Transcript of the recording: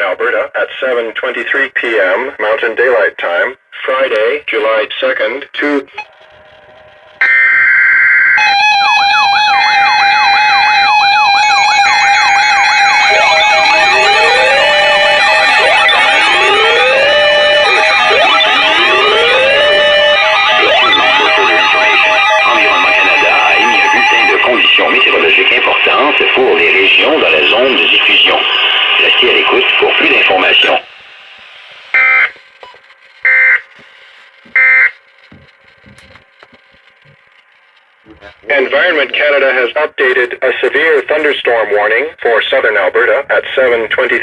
Alberta at 7:23 p.m. Mountain Daylight Time, Friday, July 2nd, 2. Météorologique importante pour les régions dans la zone de diffusion. Restez à l'écoute pour plus d'informations. Environment Canada has updated a severe thunderstorm warning for southern Alberta at 7:23.